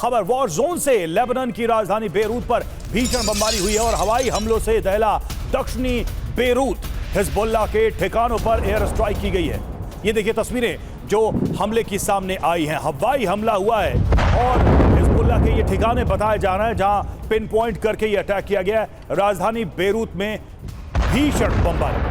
खबर war zone से Lebanon की राजधानी बेरूत पर भीषण बमबारी हुई है और हवाई हमलों से दहला दक्षिणी बेरूत। हिजबुल्लाह के ठिकानों पर एयर स्ट्राइक की गई है। ये देखिए तस्वीरें जो हमले की सामने आई हैं। हवाई हमला हुआ है और हिजबुल्लाह के ये ठिकाने बताए जा रहे हैं जहां पिन पॉइंट करके ये अटैक किया गया है। राजधानी बेरूत में भीषण बमबारी।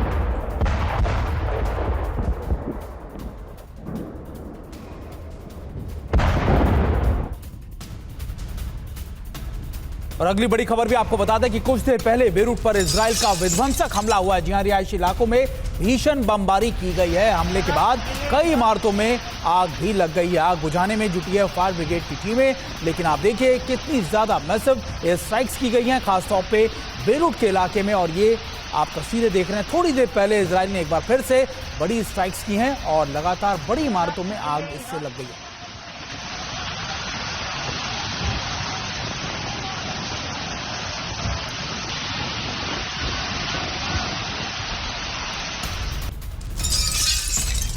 और अगली बड़ी खबर भी आपको बता दें कि कुछ देर पहले बेरूत पर इजराइल का विध्वंसक हमला हुआ है। जी हां, रिहायशी इलाकों में भीषण बमबारी की गई है। हमले के बाद कई इमारतों में आग भी लग गई है। आग बुझाने में जुटी है फायर ब्रिगेड की टीमें, लेकिन आप देखिए कितनी ज्यादा मैसिव एयर स्ट्राइक्स की गई हैं, खासतौर पे बेरूत के इलाके में। और ये आप तस्वीरें देख रहे हैं, थोड़ी देर पहले इजराइल ने एक बार फिर से बड़ी स्ट्राइक्स की हैं और लगातार बड़ी इमारतों में आग इससे लग गई है।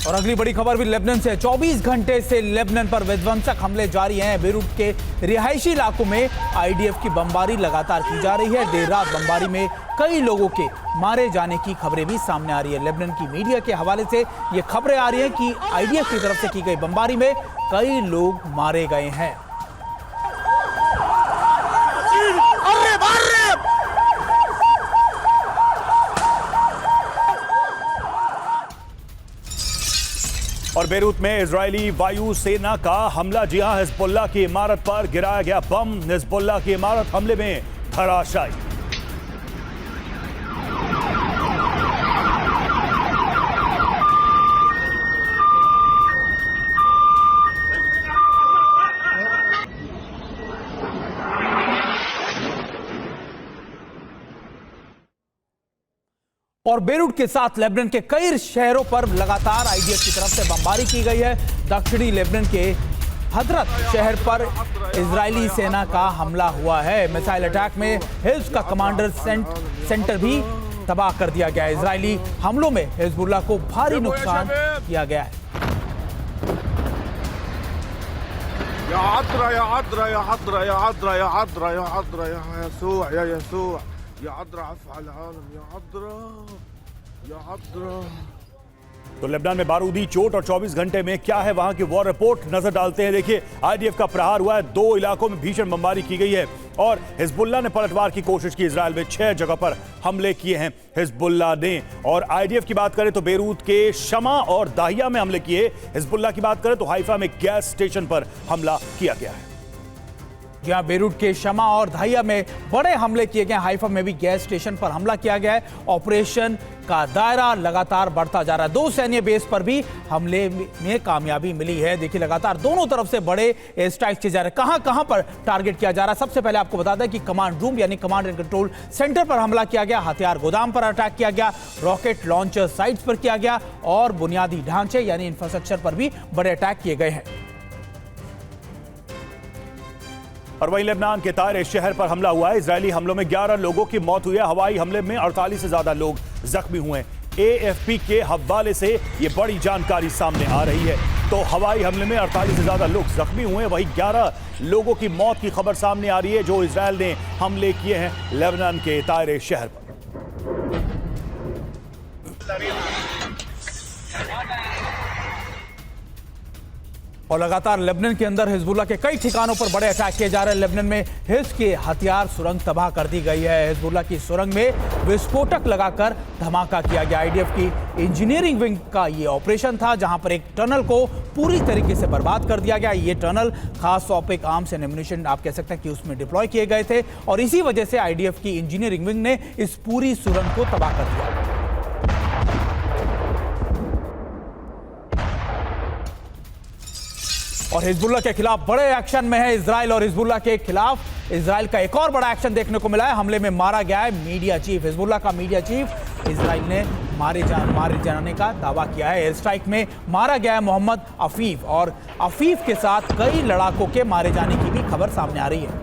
और अगली बड़ी खबर भी लेबनान से। 24 घंटे से लेबनान पर विध्वंसक हमले जारी हैं। बेरूत के रिहायशी इलाकों में आईडीएफ की बमबारी लगातार की जा रही है। देर रात बमबारी में कई लोगों के मारे जाने की खबरें भी सामने आ रही है। लेबनान की मीडिया के हवाले से ये खबरें आ रही हैं कि आईडीएफ की तरफ से की गई बमबारी में कई लोग मारे गए हैं। और बेरूत में इजरायली वायु सेना का हमला। जी हां, हिजबुल्लाह की इमारत पर गिराया गया बम। हिजबुल्लाह की इमारत हमले में धराशायी। और बेरूत के साथ लेबनान के कई शहरों पर लगातार आईडीएफ की तरफ से बमबारी की गई है। दक्षिणी लेबनान के हदरत शहर पर इजरायली सेना का हमला हुआ है। मिसाइल अटैक में हिज्ब का कमांडर सेंटर भी तबाह कर दिया गया है। इजरायली हमलों में हिजबुल्लाह को भारी नुकसान किया गया है। तो लेबनान में बारूदी चोट और 24 घंटे में क्या है वहां की वॉर रिपोर्ट नजर डालते हैं। देखिए, आईडीएफ का प्रहार हुआ है। 2 इलाकों में भीषण बमबारी की गई है और हिजबुल्लाह ने पलटवार की कोशिश की। इजराइल में 6 जगह पर हमले किए हैं हिजबुल्लाह ने। और आईडीएफ की बात करें तो बेरूत के शमा और दाहिया में हमले किए। हिजबुल्लाह की बात करें तो हाइफा में गैस स्टेशन पर हमला किया गया है। जहां बेरूत के शमा और दाहिया में बड़े हमले किए गए। हाइफा में भी गैस स्टेशन पर हमला किया गया है। ऑपरेशन का दायरा लगातार बढ़ता जा रहा है। 2 सैन्य बेस पर भी हमले में कामयाबी मिली है। देखिए, लगातार दोनों तरफ से बड़े एयर स्ट्राइक किए जा रहे हैं। कहां कहां पर टारगेट किया जा रहा है, सबसे पहले आपको बता दें कि कमांड रूम यानी कमांड एंड कंट्रोल सेंटर पर हमला किया गया, हथियार गोदाम पर अटैक किया गया, रॉकेट लॉन्चर साइट्स पर किया गया और बुनियादी ढांचे यानी इंफ्रास्ट्रक्चर पर भी बड़े अटैक किए गए हैं। और वहीं लेबनान के ताइर शहर पर हमला हुआ है। इजरायली हमलों में 11 लोगों की मौत हुई है। हवाई हमले में 48 से ज्यादा लोग जख्मी हुए हैं। एएफपी के हवाले से ये बड़ी जानकारी सामने आ रही है। तो हवाई हमले में 48 से ज्यादा लोग जख्मी हुए हैं, वहीं 11 लोगों की मौत की खबर सामने आ रही है जो इजरायल ने हमले किए हैं लेबनान के ताइर शहर पर। और लगातार लेबनान के अंदर हिजबुल्लाह के कई ठिकानों पर बड़े अटैक किए जा रहे हैं। लेबनान में हिज्ब के हथियार सुरंग तबाह कर दी गई है। हिजबुल्लाह की सुरंग में विस्फोटक लगाकर धमाका किया गया। आईडीएफ की इंजीनियरिंग विंग का ये ऑपरेशन था जहां पर एक टनल को पूरी तरीके से बर्बाद कर दिया गया। ये टनल खास तौर पर आर्म्स एंड एम्युनिशन आप कह सकते हैं कि उसमें डिप्लॉय किए गए थे और इसी वजह से आईडीएफ की इंजीनियरिंग विंग ने इस पूरी सुरंग को तबाह कर दिया। और हिजबुल्लाह के खिलाफ बड़े एक्शन में है इजराइल। और हिजबुल्लाह के खिलाफ इजराइल का एक और बड़ा एक्शन देखने को मिला है। हमले में मारा गया है मीडिया चीफ। हिजबुल्लाह का मीडिया चीफ इजराइल ने मारे जाने का दावा किया है। एयर स्ट्राइक में मारा गया है मोहम्मद अफीफ और अफीफ के साथ कई लड़ाकों के मारे जाने की भी खबर सामने आ रही है।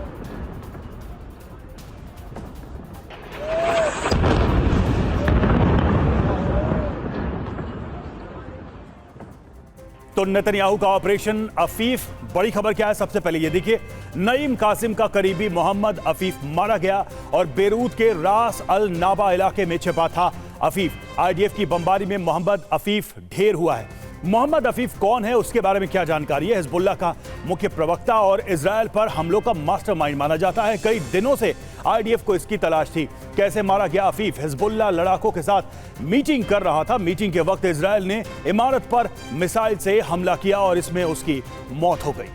तो नेतन्याहू का ऑपरेशन अफीफ, बड़ी खबर क्या है सबसे पहले ये देखिए। नईम कासिम का करीबी मोहम्मद अफीफ मारा गया और बेरूत के रास अल नाबा इलाके में छिपा था अफीफ। आईडीएफ की बमबारी में मोहम्मद अफीफ ढेर हुआ है। मोहम्मद अफीफ कौन है, उसके बारे में क्या जानकारी है? हिजबुल्लाह का मुख्य प्रवक्ता और इजराइल पर हमलों का मास्टरमाइंड माना जाता है। कई दिनों से आईडीएफ को इसकी तलाश थी। कैसे मारा गया अफीफ? हिजबुल्लाह लड़ाकों के साथ मीटिंग कर रहा था। मीटिंग के वक्त इजराइल ने इमारत पर मिसाइल से हमला किया और इसमें उसकी मौत हो गई।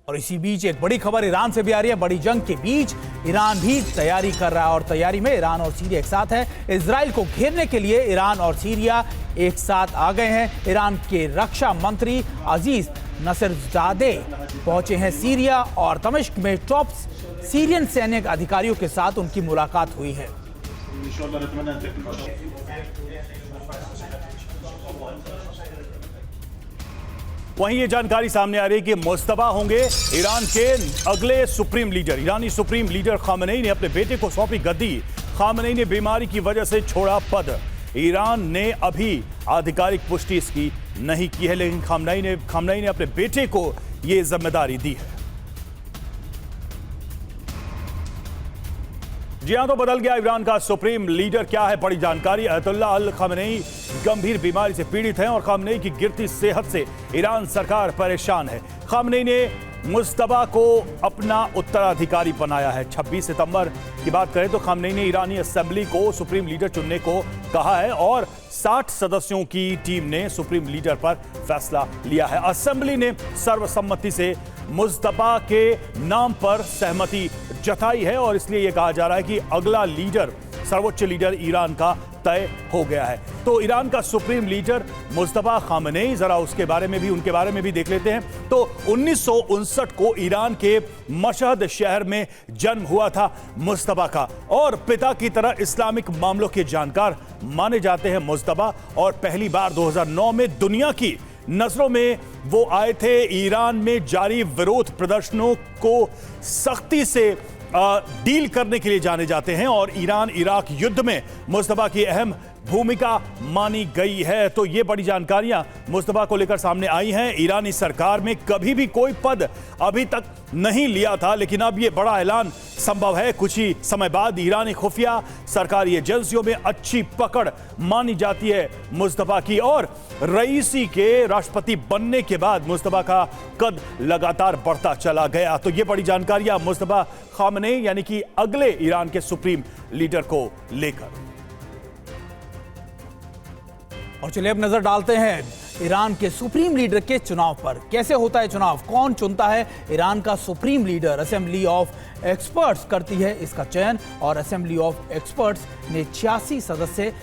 और इसी बीच एक बड़ी खबर ईरान से भी आ रही है। बड़ी जंग के बीच ईरान भी तैयारी कर रहा है और तैयारी में ईरान और सीरिया एक साथ है। इजराइल को घेरने के लिए ईरान और सीरिया एक साथ आ गए हैं। ईरान के रक्षा मंत्री अजीज नसरजादे पहुंचे हैं सीरिया और दमिश्क में टॉप सीरियन सैनिक अधिकारियों के साथ उनकी मुलाकात हुई है। वहीं ये जानकारी सामने आ रही है कि मुस्तफा होंगे ईरान के अगले सुप्रीम लीडर। ईरानी सुप्रीम लीडर खामनेई ने अपने बेटे को सौंपी गद्दी। खामनेई ने बीमारी की वजह से छोड़ा पद। ईरान ने अभी आधिकारिक पुष्टि इसकी नहीं की है, लेकिन खामनेई ने अपने बेटे को यह जिम्मेदारी दी है। जी हां, तो बदल गया ईरान का सुप्रीम लीडर। क्या है बड़ी जानकारी? अयतुल्ला अल खामनेई गंभीर बीमारी से पीड़ित हैं और खामनेई की गिरती सेहत से ईरान सरकार परेशान है। खामनेई ने मुस्तफा को अपना उत्तराधिकारी बनाया है। 26 सितंबर की बात करें तो खामनेई ने ईरानी असेंबली को सुप्रीम लीडर चुनने को कहा है और 60 सदस्यों की टीम ने सुप्रीम लीडर पर फैसला लिया है। असेंबली ने सर्वसम्मति से मुस्तफा के नाम पर सहमति जताई है और इसलिए यह कहा जा रहा है कि अगला लीडर, सर्वोच्च लीडर ईरान का तय हो गया है। तो ईरान का सुप्रीम लीडर मुस्तफा खामनेई, जरा उनके बारे में भी देख लेते हैं। तो 1959 को ईरान के मशहद शहर में जन्म हुआ था मुस्तफा का और पिता की तरह इस्लामिक मामलों के जानकार माने जाते हैं मुस्तफा। और पहली बार 2009 में दुनिया की नजरों में वो आए थे। ईरान में जारी विरोध प्रदर्शनों को सख्ती से डील करने के लिए जाने जाते हैं और ईरान इराक युद्ध में मुस्तफा की अहम भूमिका मानी गई है। तो ये बड़ी जानकारियां मुस्तफा को लेकर सामने आई हैं। ईरानी सरकार में कभी भी कोई पद अभी तक नहीं लिया था, लेकिन अब ये बड़ा ऐलान संभव है। कुछ ही समय बाद ईरानी खुफिया सरकारी एजेंसियों में अच्छी पकड़ मानी जाती है मुस्तफा की और रईसी के राष्ट्रपति बनने के बाद मुस्तफा का कद लगातार बढ़ता चला गया। तो ये बड़ी जानकारियां मुस्तफा खामनेई यानी कि अगले ईरान के सुप्रीम लीडर को लेकर। और चलिए अब नजर डालते हैं ईरान के सुप्रीम लीडर के चुनाव पर। कैसे होता है चुनाव, कौन चुनता है ईरान का supreme leader? Assembly of experts करती है इसका चयन और असेंबली ऑफ एक्सपर्ट्स ने 86 सदस्य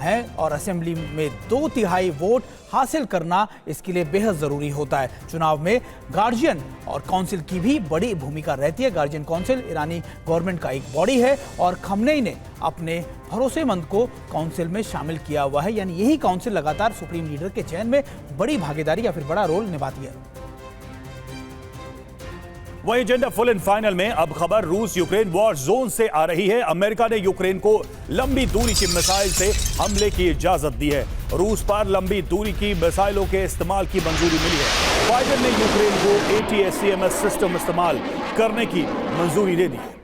हैं और असेंबली में 2/3 वोट हासिल करना इसके लिए बेहद जरूरी होता है। चुनाव में गार्जियन और काउंसिल की भी बड़ी भूमिका रहती है। गार्जियन काउंसिल ईरानी गवर्नमेंट का एक बॉडी है और खामनेई ने अपने भरोसेमंद को काउंसिल में शामिल किया हुआ है, यानी यही काउंसिल लगातार सुप्रीम लीडर के चयन में बड़ी भागीदारी या फिर बड़ा रोल निभाती है। वहीं एजेंडा फुल एंड फाइनल में अब खबर रूस यूक्रेन वॉर जोन से आ रही है। अमेरिका ने यूक्रेन को लंबी दूरी की मिसाइल से हमले की इजाजत दी है। रूस पर लंबी दूरी की मिसाइलों के इस्तेमाल की मंजूरी मिली है। बाइडेन ने यूक्रेन को ATACMS सिस्टम इस्तेमाल करने की मंजूरी दे दी है।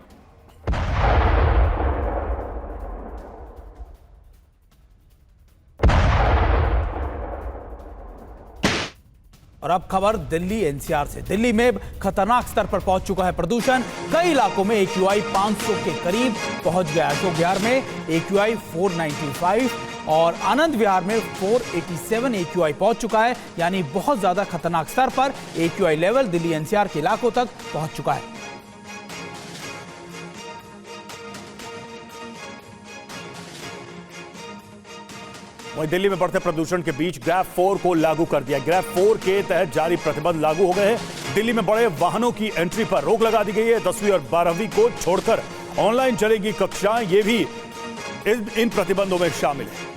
और अब खबर दिल्ली NCR से। दिल्ली में खतरनाक स्तर पर पहुंच चुका है प्रदूषण। कई इलाकों में AQI 500 के करीब पहुंच गया। अशोक विहार में AQI 495 और आनंद विहार में 487 AQI पहुंच चुका है, यानी बहुत ज्यादा खतरनाक स्तर पर AQI लेवल दिल्ली NCR के इलाकों तक पहुंच चुका है। वहीं दिल्ली में बढ़ते प्रदूषण के बीच ग्रैफ 4 को लागू कर दिया। ग्रैफ 4 के तहत जारी प्रतिबंध लागू हो गए हैं। दिल्ली में बड़े वाहनों की एंट्री पर रोक लगा दी गई है। 10वीं और 12वीं को छोड़कर ऑनलाइन चलेगी कक्षाएं, ये भी इन प्रतिबंधों में शामिल है।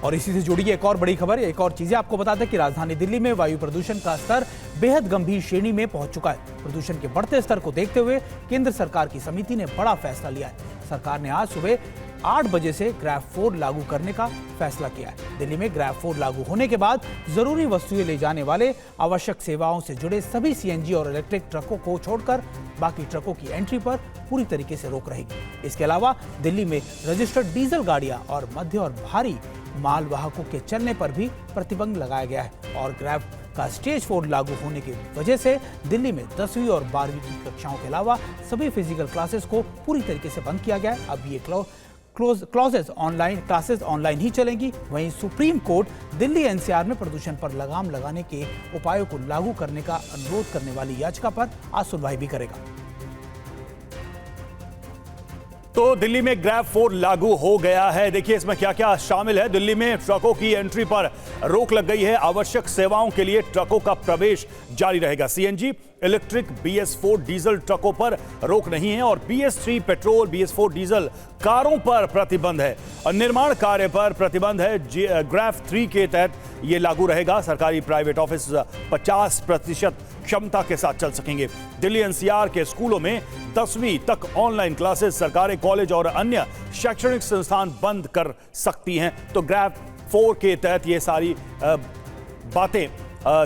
और इसी से जुड़ी एक और बड़ी खबर, एक और चीजें आपको बता दें कि राजधानी दिल्ली में वायु प्रदूषण का स्तर बेहद गंभीर श्रेणी में पहुंच चुका है। प्रदूषण के बढ़ते स्तर को देखते हुए केंद्र सरकार की समिति ने बड़ा फैसला लिया है। सरकार ने आज सुबह 8 बजे से ग्रैब 4 लागू करने का फैसला किया है। दिल्ली में ग्रैब 4 लागू होने के बाद जरूरी वस्तुएं ले जाने वाले आवश्यक सेवाओं से जुड़े सभी सीएनजी और इलेक्ट्रिक ट्रकों को छोड़कर बाकी ट्रकों की एंट्री पर पूरी तरीके से रोक रहेगी। इसके अलावा दिल्ली में रजिस्टर्ड डीजल गाड़ियां और मध्य और भारी माल वाहकों के चलने पर भी प्रतिबंध लगाया गया है। और ग्रैब का स्टेज 4 लागू होने की वजह से दिल्ली में 10वीं और 12वीं की कक्षाओं के अलावा सभी फिजिकल क्लासेस को पूरी तरीके से बंद किया गया है। अब ये क्लासेस ऑनलाइन ही चलेंगी। वहीं सुप्रीम कोर्ट दिल्ली एनसीआर में प्रदूषण पर लगाम लगाने के उपायों को लागू करने का अनुरोध करने वाली याचिका पर आज सुनवाई भी करेगा। तो दिल्ली में ग्रैब 4 लागू हो गया है। देखिए इसमें क्या क्या शामिल है। दिल्ली में ट्रकों की एंट्री पर रोक लग गई है। आवश्यक सेवाओं के लिए ट्रकों का प्रवेश जारी रहेगा। सीएनजी, इलेक्ट्रिक, BS4 डीजल ट्रकों पर रोक नहीं है और BS3 पेट्रोल, BS4 डीजल कारों पर प्रतिबंध है और निर्माण कार्य पर प्रतिबंध है। ग्रैब 3 के तहत यह लागू रहेगा। सरकारी प्राइवेट ऑफिस 50% क्षमता के साथ चल सकेंगे। दिल्ली एनसीआर के स्कूलों में 10वीं तक ऑनलाइन क्लासेस, सरकारी कॉलेज और अन्य शैक्षणिक संस्थान बंद कर सकती हैं। तो ग्रैब 4 के तहत ये सारी बातें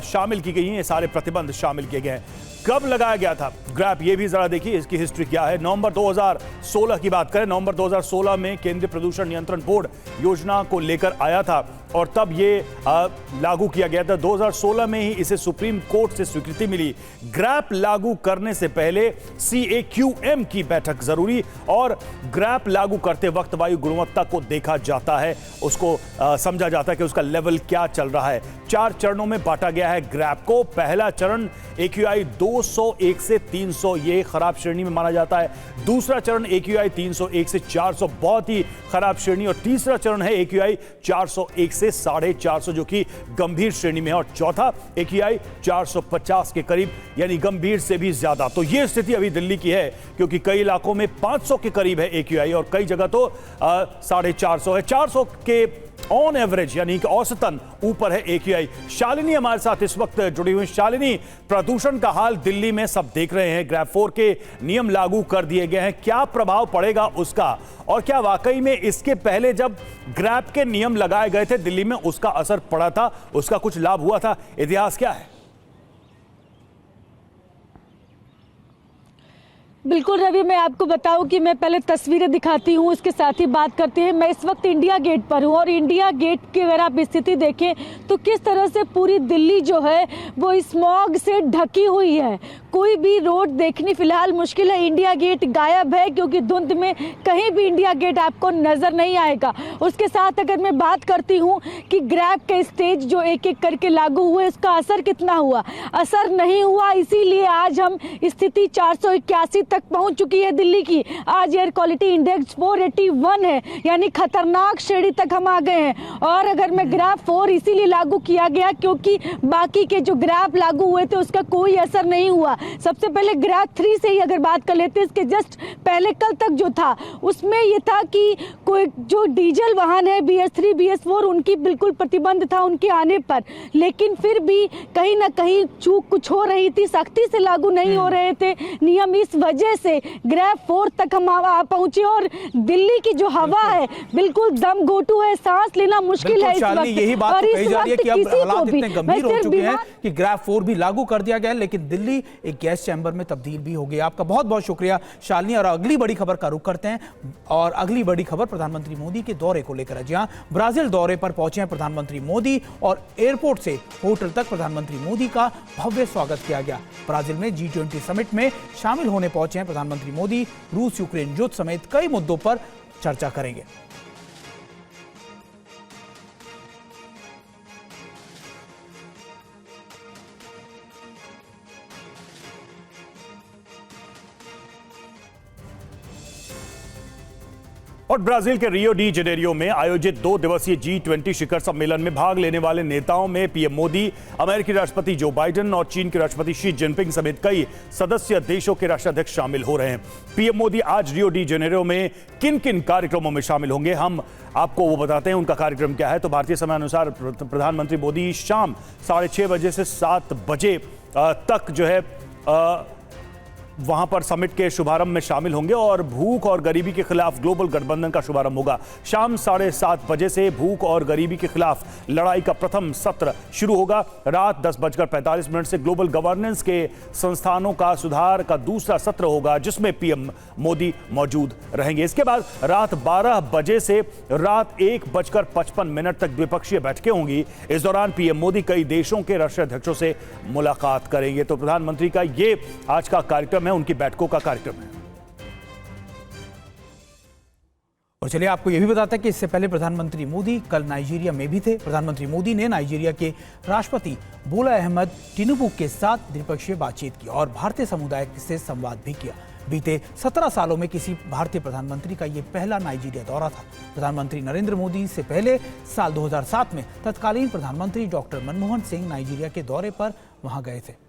शामिल की गई हैं, ये सारे प्रतिबंध शामिल किए गए हैं। कब लगाया गया था ग्रैब, ये भी जरा देखिए इसकी हिस्ट्री क्या है। नवंबर 2016 की बात करें, नवंबर 2016 में केंद्रीय प्रदूषण नियंत्रण बोर्ड योजना को लेकर आया था और तब ये लागू किया गया था। 2016 में ही इसे सुप्रीम कोर्ट से स्वीकृति मिली। ग्रैब लागू करने से पहले CAQM की बैठक जरूरी और ग्रैब लागू करते वक्त वायु गुणवत्ता को देखा जाता है, उसको समझा जाता है कि उसका लेवल क्या चल रहा है। 4 चरणों में बांटा गया है ग्रैब को। पहला चरण AQI 201 से 300, ये खराब श्रेणी में माना जाता है। दूसरा चरण AQI 301 से 400, बहुत ही खराब श्रेणी। और तीसरा चरण है AQI 401 से 450, जो कि गंभीर श्रेणी में है। और चौथा AQI 450 के करीब, यानी गंभीर से भी ज्यादा। तो यह स्थिति अभी दिल्ली की है, क्योंकि कई इलाकों में 500 के करीब है AQI और कई जगह तो 450 है। 400 के ऑन एवरेज यानी कि औसतन ऊपर है AQI। शालिनी हमारे साथ इस वक्त जुड़ी हुई। शालिनी, प्रदूषण का हाल दिल्ली में सब देख रहे हैं। ग्रैब 4 के नियम लागू कर दिए गए हैं, क्या प्रभाव पड़ेगा उसका, और क्या वाकई में इसके पहले जब ग्रैब के नियम लगाए गए थे दिल्ली में उसका असर पड़ा था, उसका कुछ लाभ हुआ था? इतिहास क्या है? बिल्कुल रवि, मैं आपको बताऊं कि मैं पहले तस्वीरें दिखाती हूं, उसके साथ ही बात करते हैं। मैं इस वक्त इंडिया गेट पर हूं और इंडिया गेट की अगर आप स्थिति देखें तो किस तरह से पूरी दिल्ली जो है वो स्मॉग से ढकी हुई है। कोई भी रोड देखनी फिलहाल मुश्किल है। इंडिया गेट गायब है क्योंकि धुंध में कहीं भी इंडिया गेट आपको नजर नहीं आएगा। उसके साथ अगर मैं बात करती हूं कि ग्रैब के स्टेज जो एक एक करके लागू हुए, इसका असर कितना हुआ, असर नहीं हुआ। इसीलिए आज हम स्थिति 481 तक पहुंच चुकी है दिल्ली की। आज एयर क्वालिटी इंडेक्स 481 है, यानी खतरनाक श्रेणी तक हम आ गए हैं। और अगर मैं ग्रैब 4 इसीलिए लागू किया गया क्योंकि बाकी के जो ग्रैब लागू हुए थे उसका कोई असर नहीं हुआ। सबसे पहले ग्रैब 3 से ही अगर बात कर लेते हैं, इसके जस्ट पहले कल तक जो था उसमें ये था कि कोई जो डीजल वाहन है BS3 BS4 उनकी बिल्कुल प्रतिबंध था उनके आने पर, लेकिन फिर भी कहीं ना कहीं चूक कुछ हो रही थी, सख्ती से लागू नहीं हो रहे थे नियम। इस वजह से ग्रैब 4 तक हम पहुंचे और दिल्ली की जो हवा है बिल्कुल दम घोटू है, सांस लेना मुश्किल है इस वक्त। यही बात तो कही जा रही है कि अब हालात इतने गंभीर हो चुके हैं कि ग्रैब 4 भी लागू कर दिया गया है, लेकिन दिल्ली एक गैस चैम्बर में तब्दील भी हो गया। आपका बहुत बहुत शुक्रिया शालिनी। और अगली बड़ी खबर का रुख करते हैं और अगली बड़ी खबर प्रधानमंत्री मोदी के दौरे को लेकर है। जी हां, ब्राजील दौरे पर पहुंचे हैं प्रधानमंत्री मोदी और एयरपोर्ट से होटल तक प्रधानमंत्री मोदी का भव्य स्वागत किया गया। ब्राजील में G20 समिट में शामिल होने पहुंचे हैं प्रधानमंत्री मोदी। रूस यूक्रेन युद्ध समेत कई मुद्दों पर चर्चा करेंगे। और ब्राजील के रियो डी जेनेरियो में आयोजित 2 दिवसीय G20 शिखर सम्मेलन में भाग लेने वाले नेताओं में पीएम मोदी, अमेरिकी राष्ट्रपति जो बाइडेन और चीन के राष्ट्रपति शी जिनपिंग समेत कई सदस्य देशों के राष्ट्राध्यक्ष शामिल हो रहे हैं। पीएम मोदी आज रियो डी जेनेरियो में किन किन कार्यक्रमों में शामिल होंगे, हम आपको वो बताते हैं। उनका कार्यक्रम क्या है, तो भारतीय समय अनुसार प्रधानमंत्री मोदी शाम 6:30 बजे से 7 बजे तक जो है वहां पर समिट के शुभारंभ में शामिल होंगे और भूख और गरीबी के खिलाफ ग्लोबल गठबंधन का शुभारंभ होगा। शाम 7:30 बजे से भूख और गरीबी के खिलाफ लड़ाई का प्रथम सत्र शुरू होगा। रात 10:45 से ग्लोबल गवर्नेंस के संस्थानों का सुधार का दूसरा सत्र होगा, जिसमें पीएम मोदी मौजूद रहेंगे। इसके बाद रात 12 बजे से रात 1:55 तक द्विपक्षीय बैठकें होंगी। इस दौरान पीएम मोदी कई देशों के राष्ट्राध्यक्षों से मुलाकात करेंगे। तो प्रधानमंत्री का ये आज का कार्यक्रम, उनकी बैठकों का कार्यक्रम है। और चलिए आपको यह भी बताते हैं कि इससे पहले प्रधानमंत्री मोदी कल नाइजीरिया में भी थे। प्रधानमंत्री मोदी ने नाइजीरिया के राष्ट्रपति बोला अहमद टिनुबू के साथ द्विपक्षीय बातचीत की और भारतीय समुदाय से संवाद भी किया। बीते 17 सालों में किसी भारतीय प्रधानमंत्री का यह पहला नाइजीरिया दौरा था। प्रधानमंत्री नरेंद्र मोदी से पहले साल 2007 में तत्कालीन प्रधानमंत्री डॉक्टर मनमोहन सिंह नाइजीरिया के दौरे पर वहां गए थे।